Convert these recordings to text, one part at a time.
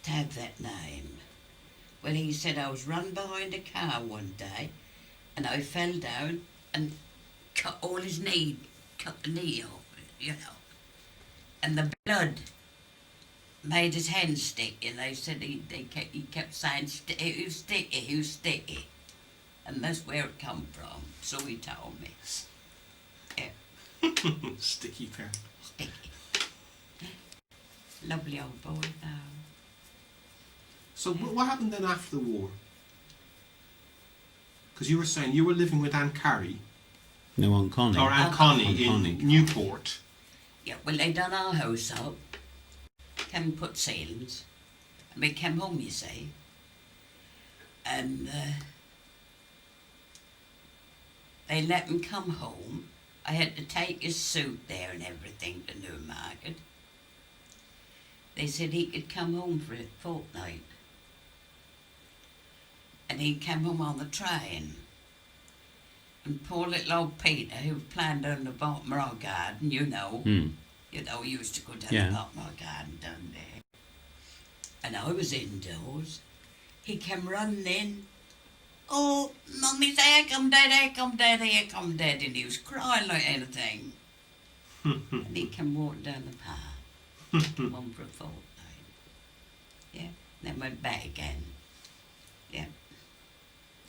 to have that name. Well, he said I was run behind a car one day and I fell down and cut the knee off, you know. And the blood made his hand sticky, and they said he kept saying, "It was sticky, it was sticky." And that's where it come from, so he told me. Yeah. Sticky pair. Sticky. Lovely old boy, though. So what happened then after the war? Because you were saying you were living with Aunt Carrie. No, Aunt Connie. Or Aunt Connie in Newport. Yeah, well, they done our house up, came and put ceilings, and we came home, you see, and they let him come home. I had to take his suit there and everything to Newmarket. They said he could come home for a fortnight. And he came home on the train. And poor little old Peter, who was playing down the bottom of our garden, you know, he used to go down the bottom of our garden down there. And I was indoors. He came running in. "Oh, Mummy's here come dead, here come dead, here come dead." And he was crying like anything. And he came walking down the path, one for a fortnight. Yeah, then went back again. Yeah.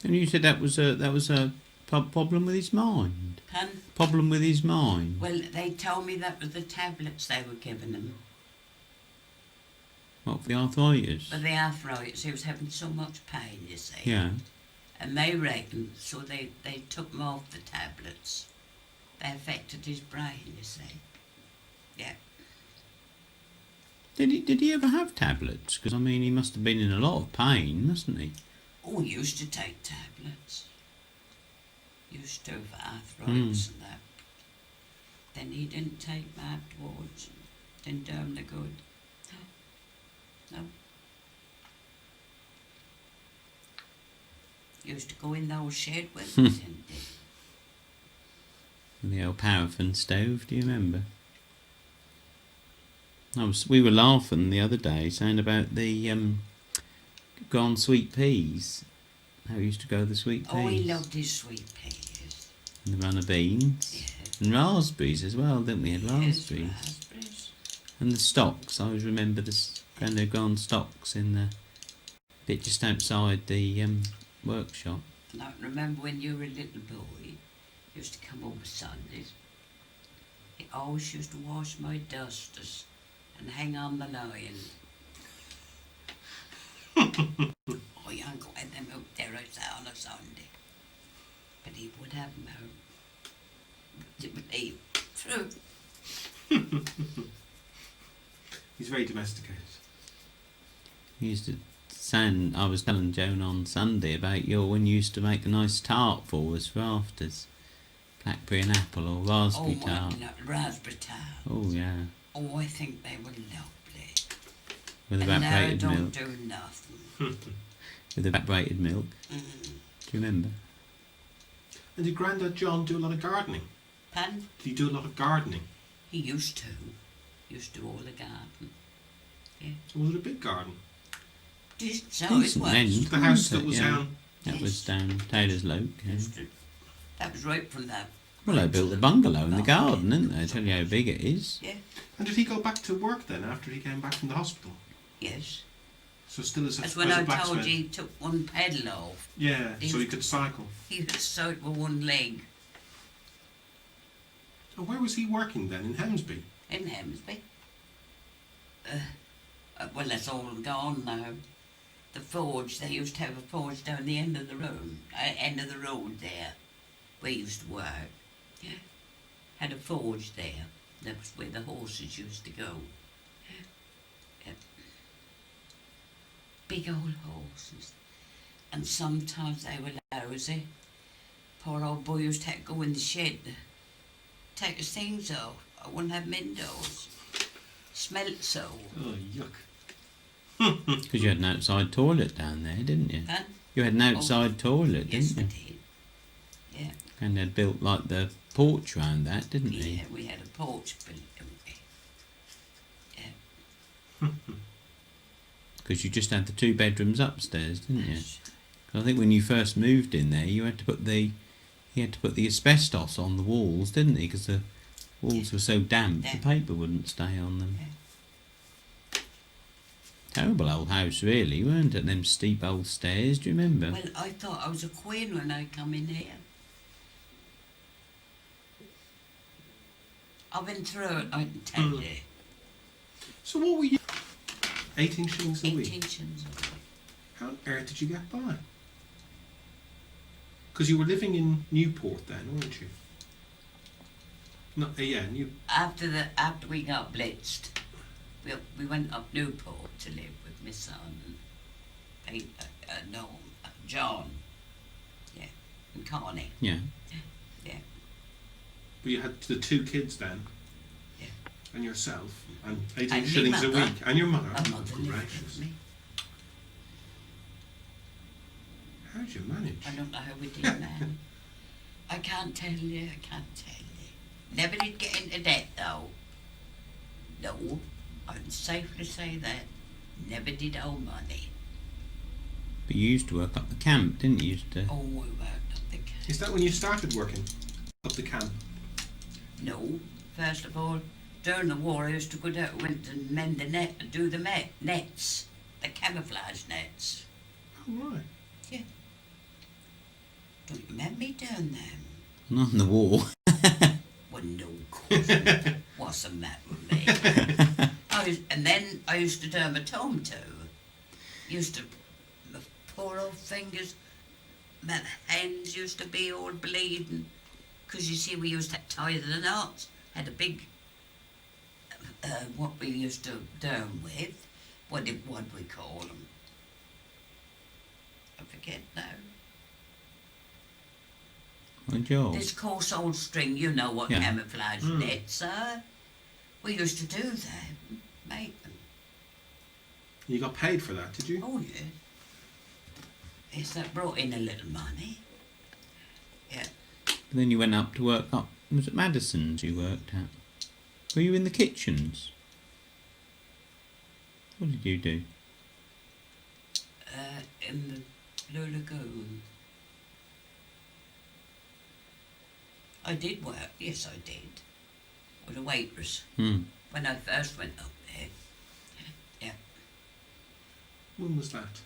And you said that was a problem with his mind. Pardon? Problem with his mind. Well, they told me that was the tablets they were giving him. What, for the arthritis? For the arthritis, he was having so much pain, you see. Yeah. And they reckoned, so they took him off the tablets. They affected his brain, you see. Yeah. Did he ever have tablets? Because, I mean, he must have been in a lot of pain, mustn't he? Oh, he used to take tablets. Used to for arthritis and that. Then he didn't take them afterwards. Didn't do him the good. No. Used to go in the old shed with us, didn't he? The old paraffin stove, do you remember? We were laughing the other day, saying about the gone sweet peas. How he used to go the sweet peas. Oh, he loved his sweet peas. And the runner beans. Yes. And raspberries as well, didn't we? Had raspberries. Yes, raspberries. And the stocks. I always remember the Grandad John stocks in the bit just outside the workshop. And I remember when you were a little boy, you used to come over Sundays. He always used to wash my dusters and hang on the line. Oh, your uncle had them out there outside on a Sunday. But he would have them out. It would be through. He's very domesticated. He used to sound. I was telling Joan on Sunday about when you used to make a nice tart for us for afters. Blackberry and apple or raspberry tart. Oh, raspberry tart. Oh, yeah. Oh, I think they were lovely. With and evaporated now milk. don't do nothing. With evaporated milk. Mm. Do you remember? And did Grandad John do a lot of gardening? Pardon? Did he do a lot of gardening? He used to. Used to do all the garden. Yeah. Was it a big garden? So it Decent was. then, The house wasn't that it? was Yeah. down. That was down Taylor's Loke. Yeah. That was right from that. Well, they built the bungalow in the garden, didn't they? Tell you how big it is. Yeah. And did he go back to work then after he came back from the hospital? Yes. So still as a, That's when as a I blacksmith? told you he took one pedal off. Yeah, so he could cycle. He was sewed with one leg. And where was he working then? In Hemsby? In Hemsby. Well, that's all gone now. The forge, they used to have a forge down the end of the road, there, where he used to work. Yeah. Had a forge there. That was where the horses used to go. Yeah. Big old horses. And sometimes they were lousy. Poor old boy used to have to go in the shed to take his things off. I wouldn't have them indoors. Smelt so. Oh, yuck. Because you had an outside toilet down there, didn't you? Huh? You had an outside toilet, Yes, didn't we you? did. Yeah. And they'd built like the porch round that, didn't they? Yeah, we had a porch built, didn't we? Yeah. Because you just had the 2 bedrooms upstairs, didn't you? I think when you first moved in there, you had to put the asbestos on the walls, didn't he? Because the walls were so damp, the paper wouldn't stay on them. Yeah. Terrible old house, really, weren't it? Them steep old stairs. Do you remember? Well, I thought I was a queen when I come in here. I've been through it, I can tell you. So what were you? 18 shillings a 18 week. shillings a week. How on earth did you get by? Because you were living in Newport then, weren't you? No, yeah, After we got blitzed, we went up Newport to live with my son and John, yeah, and Connie. Yeah. Yeah. But you had the 2 kids then. Yeah. And yourself, and 18 And me shillings a mother. week, and your mother. My Oh, mother lived gracious. with me. How did you manage? I don't know how we did now. I can't tell you. Never did get into debt though. No, I can safely say that. Never did owe money. But you used to work up the camp, didn't you? Oh, we worked up the camp. Is that when you started working up the camp? No, first of all, during the war I used to go down, went and mend the net, do the nets, the camouflage nets. Oh, right. Yeah. Don't you remember me doing them? Not in the war. Well, no, of course not. Wasn't that with me? And then I used to do them at home too. Used to, my poor old fingers, my hands used to be all bleeding. Because you see, we used to tie the knots. Had a big, what we used to do 'em with. What we call them? I forget now. My job. This coarse old string, you know what camouflage nets are. We used to do them, make them. You got paid for that, did you? Oh yeah. Yes, that brought in a little money. Yeah. And then you went up to work up. Was it Maddison's you worked at? Were you in the kitchens? What did you do? In the Blue Lagoon. I did work, yes I did. With a waitress. When I first went up there. Yeah. When was that?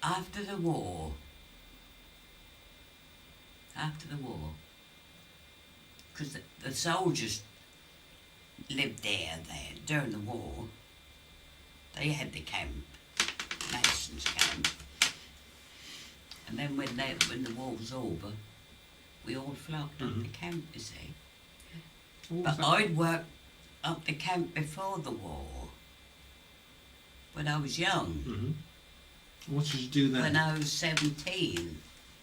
After the war. Because the soldiers lived there then during the war. They had the camp, Maddison's camp. And then when the war was over, we all flocked up the camp, you see. But I'd worked up the camp before the war, when I was young. What did you do then? When I was 17.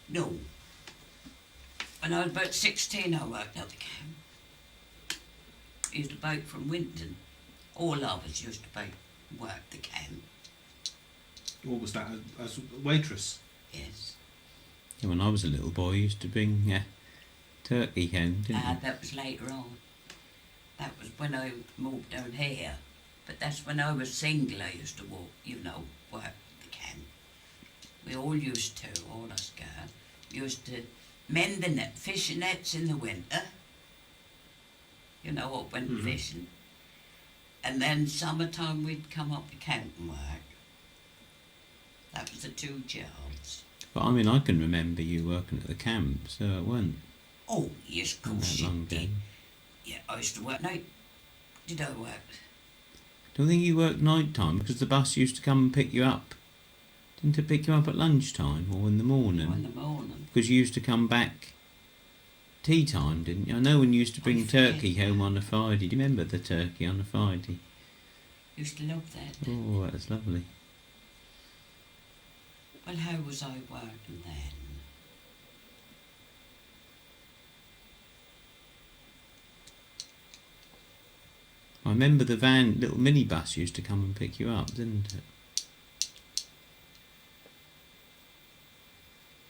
No. When I was about 16, I worked up the camp. I used to boat from Winterton. All of us used to work the camp. What was that, as a waitress? Yes. Yeah, when I was a little boy, I used to bring turkey home, didn't you? That was later on. That was when I moved down here. But that's when I was single, I used to work the camp. We all used to, all us girls, used to mend the fishing nets in the winter. You know, up went fishing. And then summertime we'd come up to camp and work. That was the 2 jobs. But I mean, I can remember you working at the camp, so it weren't Oh, yes, of not course that you long did. ago. Yeah, I used to work night. Did I work? Don't think you worked night time because the bus used to come and pick you up. Didn't it pick you up at lunchtime or in the morning? In the morning. Because you used to come back tea time, didn't you? I know when you used to bring turkey home on a Friday. Do you remember the turkey on a Friday? Used to love that. Oh, that was lovely. Well, how was I working then? I remember the van, little minibus used to come and pick you up, didn't it?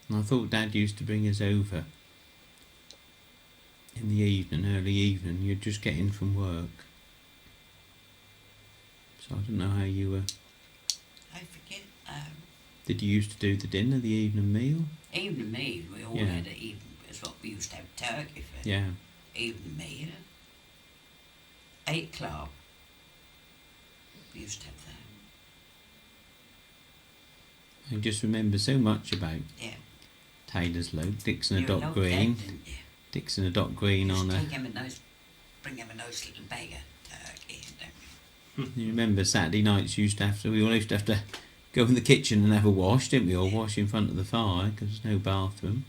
And I thought Dad used to bring us over in the evening, early evening. You'd just get in from work. So I don't know how you I forget. did you used to do the dinner, the evening meal? Evening meal, we all Yeah. had an evening. That's what we used to have turkey for. Yeah. Evening meal. 8 o'clock. We used to have that. I just remember so much about Yeah. Taylor's Load, Dixon You a dot loved green, that, didn't you? Dixon a dot green Just on a. take him a nice, bring him a nice little bag of turkey. Don't You remember Saturday nights we all used to have to go in the kitchen and have a wash, didn't we? Or wash in front of the fire because there's no bathroom.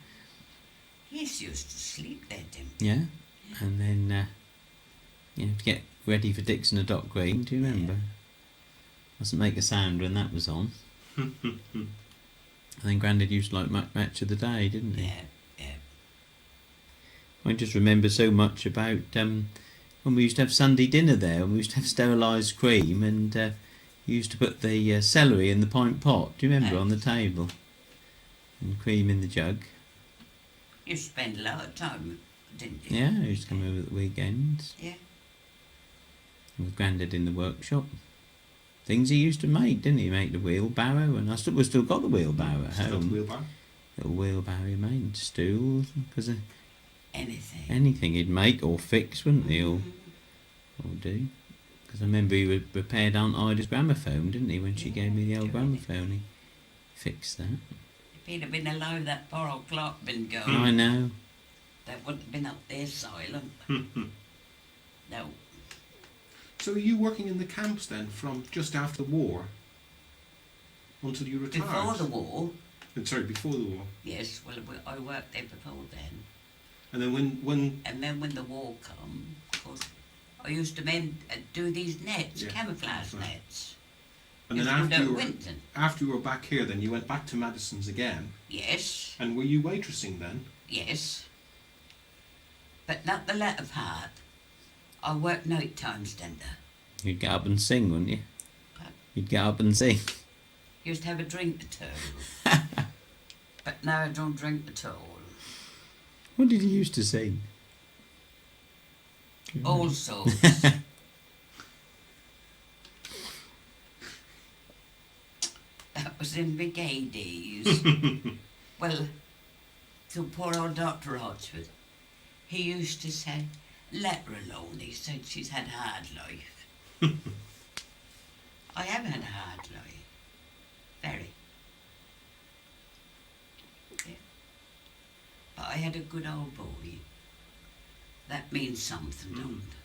we? Yes, you used to sleep there, didn't Yeah, and then you have to get ready for Dixon a dot green. Do you remember? Mustn't make a sound when that was on. And then Grandad used to like Match of the Day, didn't you? he? Yeah, yeah. I just remember so much about when we used to have Sunday dinner there, and we used to have sterilised cream, and you used to put the celery in the pint pot. Do you remember, on the table, and cream in the jug? You spent a lot of time, didn't you? Yeah, I used to come over at the weekends. Yeah. With Grandad in the workshop. Things he used to make, didn't he? Make the wheelbarrow, and we've still got the wheelbarrow at home. Wheelbarrow. Little wheelbarrow he made, stools, because Anything he'd make or fix, wouldn't he? Or do. Because I remember he repaired Aunt Ida's gramophone, didn't he? When she gave me the old gramophone, he fixed that. If he'd have been alive, that poor old clock been going. I know. That wouldn't have been up there silent. No. So are you working in the camps then from just after the war until you retired? Before the war, Sorry, before the war. yes, well, I worked there before then. And then when And then when the war come, of course, I used to do these nets, Yeah, camouflage right. nets. and then Used to after do you at were Winterton. after you were back here, then you went back to Maddison's again. Yes, And were you waitressing then? yes. But not the latter part. I worked night times, didn't I? You'd get up and sing, wouldn't you? But You'd get up and sing. used to have a drink or two. But now I don't drink at all. What did you used to sing? All sorts. That was in my gay days. Well, to poor old Dr. Hodgwood, he used to say, let her alone. He said she's had a hard life. I have had a hard life. Very. Yeah. But I had a good old boy. That means something, don't it?